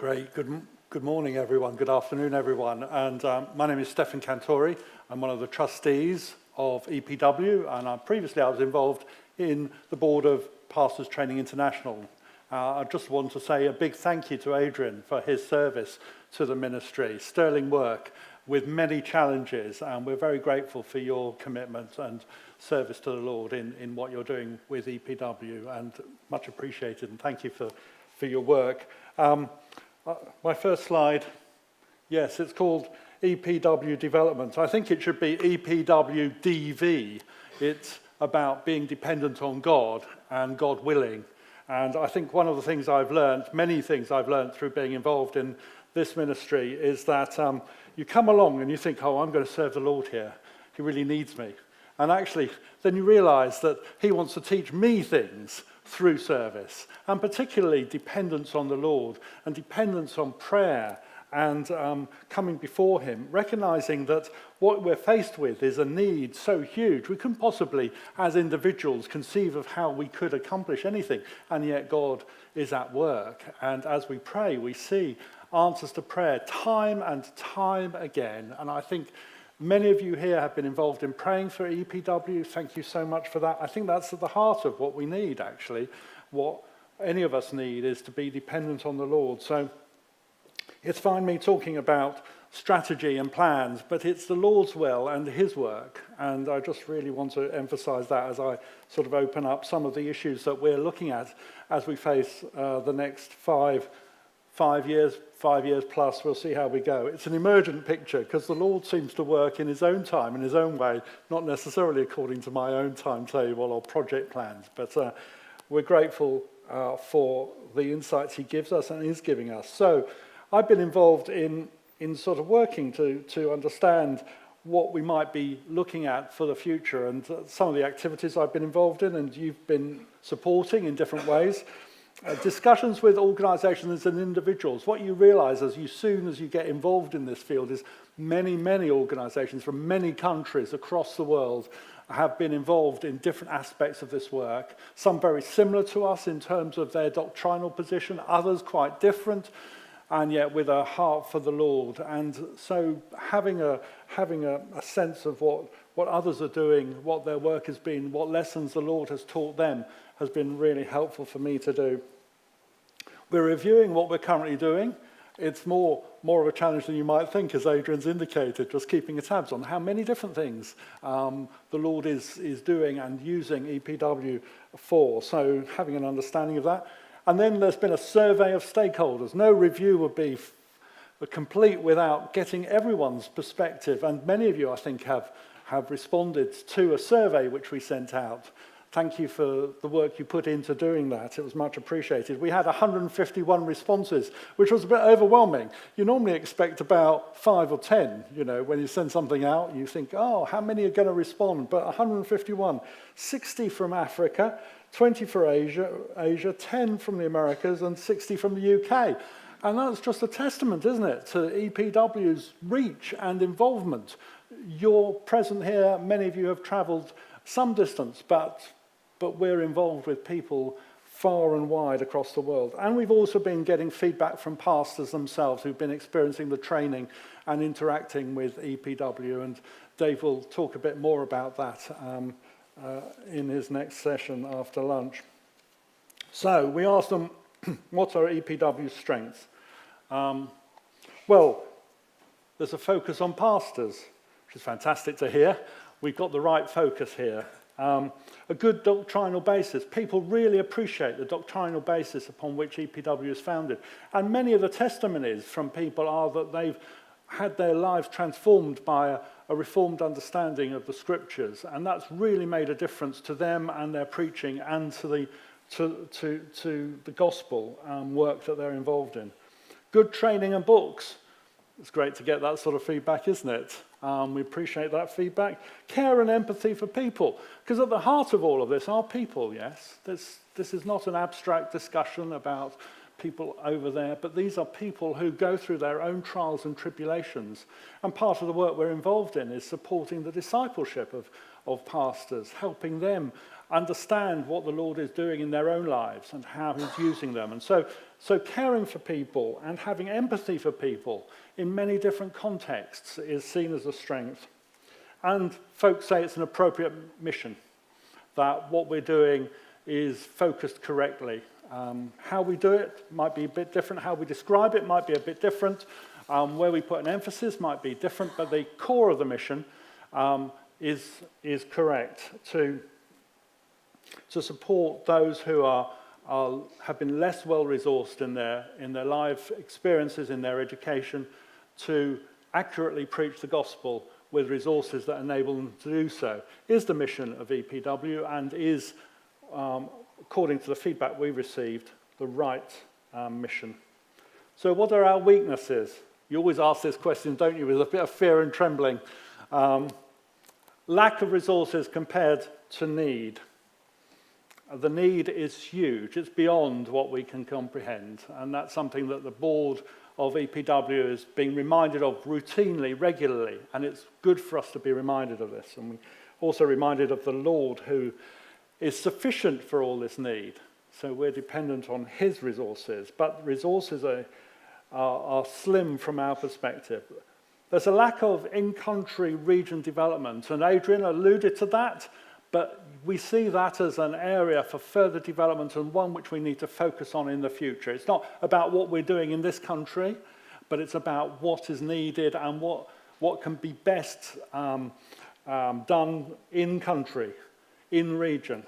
Great. Good morning, everyone. Good afternoon, everyone. And my name is Stefan Cantore. I'm one of the trustees of EPW, and previously I was involved in the board of Pastors Training International. I just want to say a big thank you to Adrian for his service to the ministry. Sterling work with many challenges, and we're very grateful for your commitment and service to the Lord in what you're doing with EPW, and much appreciated, and thank you for your work. My first slide, yes, it's called EPW Development. I think it should be EPW DV. It's about being dependent on God and God willing. And I think one of the things I've learned, many things I've learned through being involved in this ministry, is that you come along and you think, oh, I'm going to serve the Lord here. He really needs me. And actually, then you realize that he wants to teach me things through service, and particularly dependence on the Lord and dependence on prayer and coming before him, recognizing that what we're faced with is a need so huge, we couldn't possibly, as individuals, conceive of how we could accomplish anything, and yet God is at work. And as we pray, we see answers to prayer time and time again, and I think many of you here have been involved in praying for EPW. Thank you so much for that. I think that's at the heart of what we need, actually. What any of us need is to be dependent on the Lord. So it's fine me talking about strategy and plans, but it's the Lord's will and his work. And I just really want to emphasize that as I sort of open up some of the issues that we're looking at as we face the next five years plus. We'll see how we go. It's an emergent picture because the Lord seems to work in his own time, in his own way, not necessarily according to my own timetable or project plans. But we're grateful for the insights he gives us and is giving us. So I've been involved in sort of working to understand what we might be looking at for the future, and some of the activities I've been involved in and you've been supporting in different ways. Discussions with organisations and individuals. What you realise as soon as you get involved in this field is many organisations from many countries across the world have been involved in different aspects of this work. Some very similar to us in terms of their doctrinal position, others quite different, and yet with a heart for the Lord. And so having a sense of what others are doing, what their work has been, what lessons the Lord has taught them has been really helpful for me to do. We're reviewing what we're currently doing. It's more of a challenge than you might think, as Adrian's indicated, just keeping tabs on how many different things the Lord is doing and using EPW for. So having an understanding of that. And then there's been a survey of stakeholders. No review would be complete without getting everyone's perspective. And many of you, I think, have responded to a survey which we sent out. Thank you for the work you put into doing that. It was much appreciated. We had 151 responses, which was a bit overwhelming. You normally expect about 5 or 10. You know, when you send something out, you think, oh, how many are going to respond? But 151, 60 from Africa, 20 for Asia, 10 from the Americas, and 60 from the UK. And that's just a testament, isn't it, to EPW's reach and involvement. You're present here. Many of you have travelled some distance, but we're involved with people far and wide across the world. And we've also been getting feedback from pastors themselves who've been experiencing the training and interacting with EPW. And Dave will talk a bit more about that in his next session after lunch. So we asked them, what are EPW's strengths? Well, there's a focus on pastors, which is fantastic to hear. We've got the right focus here. A good doctrinal basis. People really appreciate the doctrinal basis upon which EPW is founded. And many of the testimonies from people are that they've had their lives transformed by a reformed understanding of the scriptures. And that's really made a difference to them and their preaching and to the gospel work that they're involved in. Good training and books. It's great to get that sort of feedback, isn't it? We appreciate that feedback. Care and empathy for people. Because at the heart of all of this are people, yes? This is not an abstract discussion about people over there, but these are people who go through their own trials and tribulations. And part of the work we're involved in is supporting the discipleship of pastors, helping them understand what the Lord is doing in their own lives and how he's using them. And so caring for people and having empathy for people in many different contexts is seen as a strength. And folks say it's an appropriate mission, that what we're doing is focused correctly. How we do it might be a bit different. How we describe it might be a bit different. Where we put an emphasis might be different, but the core of the mission is correct to support those who have been less well-resourced in their life experiences, in their education, to accurately preach the gospel with resources that enable them to do so, is the mission of EPW and is, according to the feedback we received, the right mission. So what are our weaknesses? You always ask this question, don't you, with a bit of fear and trembling. Lack of resources compared to need. The need is huge. It's beyond what we can comprehend. And that's something that the board of EPW is being reminded of routinely, regularly. And it's good for us to be reminded of this. And we're also reminded of the Lord who is sufficient for all this need. So we're dependent on his resources. But resources are slim from our perspective. There's a lack of in-country region development. And Adrian alluded to that. But we see that as an area for further development and one which we need to focus on in the future. It's not about what we're doing in this country, but it's about what is needed and what can be best done in country, in region.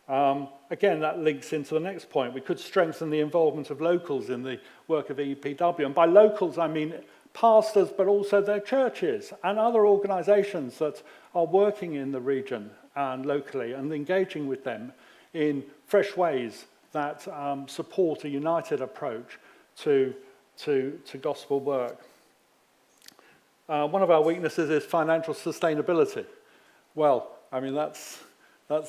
Again, that links into the next point. We could strengthen the involvement of locals in the work of EPW. And by locals, I mean pastors, but also their churches and other organisations that are working in the region and locally and engaging with them in fresh ways that support a united approach to gospel work. One of our weaknesses is financial sustainability. Well, I mean, that's I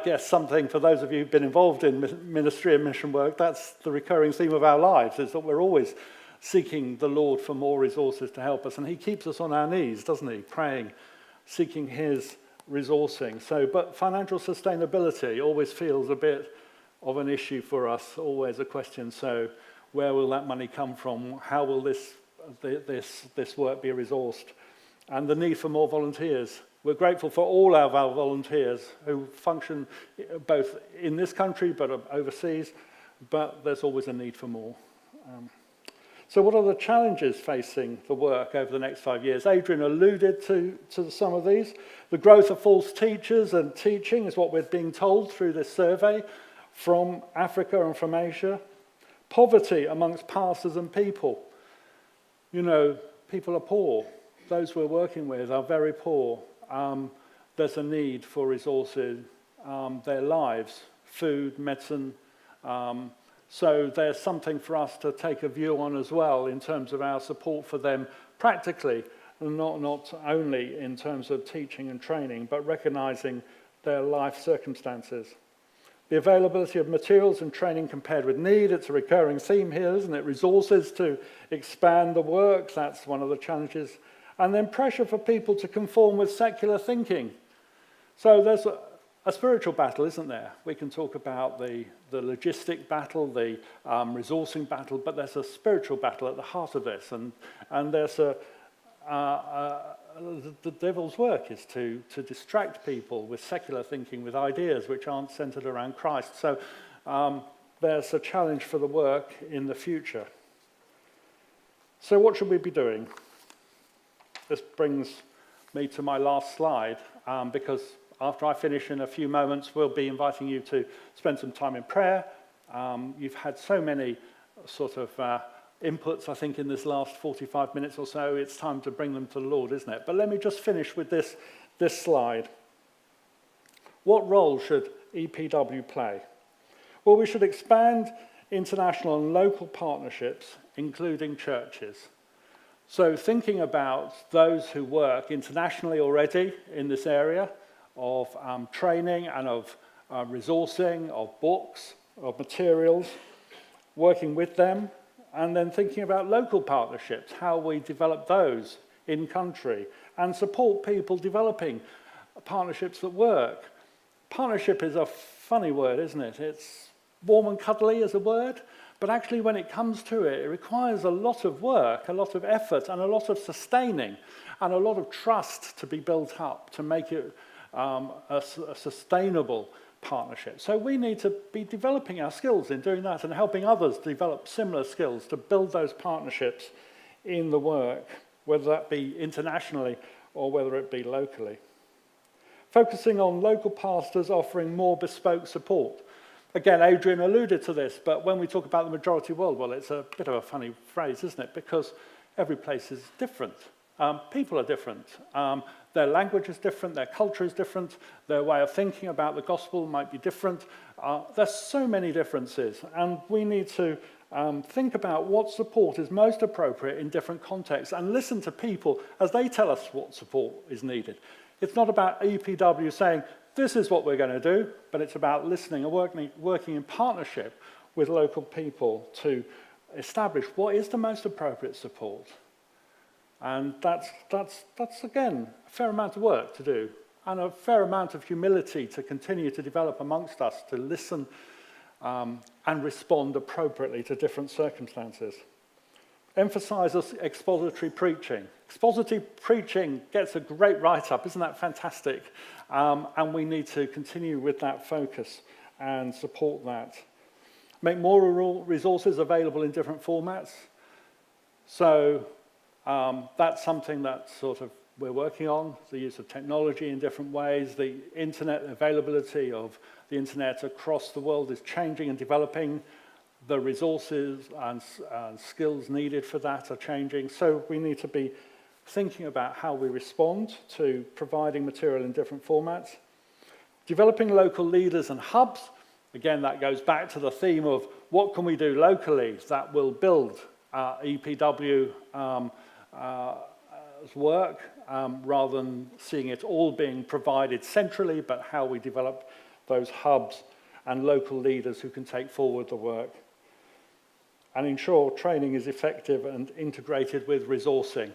guess, something for those of you who've been involved in ministry and mission work. That's the recurring theme of our lives, is that we're always seeking the Lord for more resources to help us. And he keeps us on our knees, doesn't he? Praying, seeking his resourcing. But financial sustainability always feels a bit of an issue for us, always a question. So where will that money come from? How will this work be resourced? And the need for more volunteers. We're grateful for all of our volunteers who function both in this country but overseas, but there's always a need for more. So what are the challenges facing the work over the next 5 years? Adrian alluded to some of these. The growth of false teachers and teaching is what we're being told through this survey from Africa and from Asia. Poverty amongst pastors and people. You know, people are poor. Those we're working with are very poor. There's a need for resources, their lives, food, medicine. So there's something for us to take a view on as well in terms of our support for them practically, not only in terms of teaching and training, but recognizing their life circumstances. The availability of materials and training compared with need, it's a recurring theme here, isn't it? Resources to expand the work, that's one of the challenges. And then pressure for people to conform with secular thinking. So there's a spiritual battle, isn't there? We can talk about the logistic battle, the resourcing battle, but there's a spiritual battle at the heart of this. And there's the devil's work is to distract people with secular thinking, with ideas which aren't centered around Christ. So there's a challenge for the work in the future. So what should we be doing? This brings me to my last slide, because after I finish in a few moments, we'll be inviting you to spend some time in prayer. You've had so many sort of inputs, I think, in this last 45 minutes or so. It's time to bring them to the Lord, isn't it? But let me just finish with this slide. What role should EPW play? Well, we should expand international and local partnerships, including churches. So thinking about those who work internationally already in this area of training and of resourcing, of books, of materials, working with them, and then thinking about local partnerships, how we develop those in country, and support people developing partnerships that work. Partnership is a funny word, isn't it? It's warm and cuddly as a word, but actually when it comes to it, it requires a lot of work, a lot of effort, and a lot of sustaining, and a lot of trust to be built up to make it a sustainable partnership. So we need to be developing our skills in doing that and helping others develop similar skills to build those partnerships in the work, whether that be internationally or whether it be locally. Focusing on local pastors offering more bespoke support. Again, Adrian alluded to this, but when we talk about the majority world, well, it's a bit of a funny phrase, isn't it? Because every place is different. People are different. Their language is different, their culture is different, their way of thinking about the gospel might be different. There's so many differences, and we need to think about what support is most appropriate in different contexts and listen to people as they tell us what support is needed. It's not about EPW saying, this is what we're going to do, but it's about listening and working in partnership with local people to establish what is the most appropriate support. And that's again, a fair amount of work to do, and a fair amount of humility to continue to develop amongst us, to listen and respond appropriately to different circumstances. Emphasize expository preaching. Expository preaching gets a great write-up, isn't that fantastic? And we need to continue with that focus and support that. Make more resources available in different formats. So that's something that sort of we're working on, the use of technology in different ways. The internet availability of the internet across the world is changing and developing. The resources and skills needed for that are changing. So we need to be thinking about how we respond to providing material in different formats. Developing local leaders and hubs. Again, that goes back to the theme of what can we do locally that will build EPW work rather than seeing it all being provided centrally, but how we develop those hubs and local leaders who can take forward the work. And ensure training is effective and integrated with resourcing.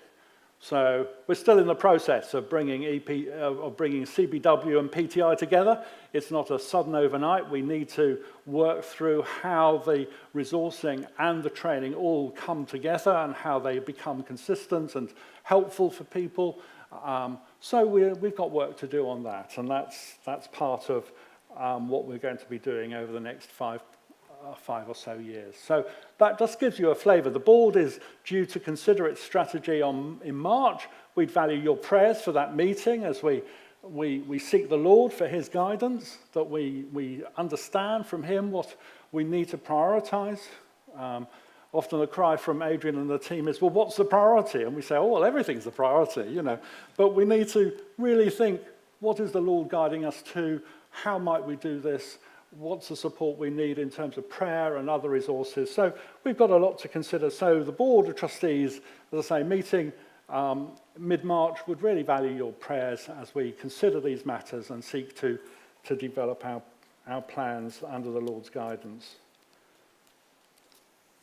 So we're still in the process of bringing CBW and PTI together. It's not a sudden overnight. We need to work through how the resourcing and the training all come together and how they become consistent and helpful for people. So we've got work to do on that, and that's part of what we're going to be doing over the next 5 or so years. So that just gives you a flavour. The board is due to consider its strategy in March. We'd value your prayers for that meeting as we seek the Lord for his guidance, that we understand from him what we need to prioritise. Often the cry from Adrian and the team is, well, what's the priority? And we say, oh, well, everything's the priority, you know. But we need to really think, what is the Lord guiding us to? How might we do this? What's the support we need in terms of prayer and other resources? So we've got a lot to consider. So the Board of Trustees, as I say, meeting mid-March, would really value your prayers as we consider these matters and seek to develop our plans under the Lord's guidance.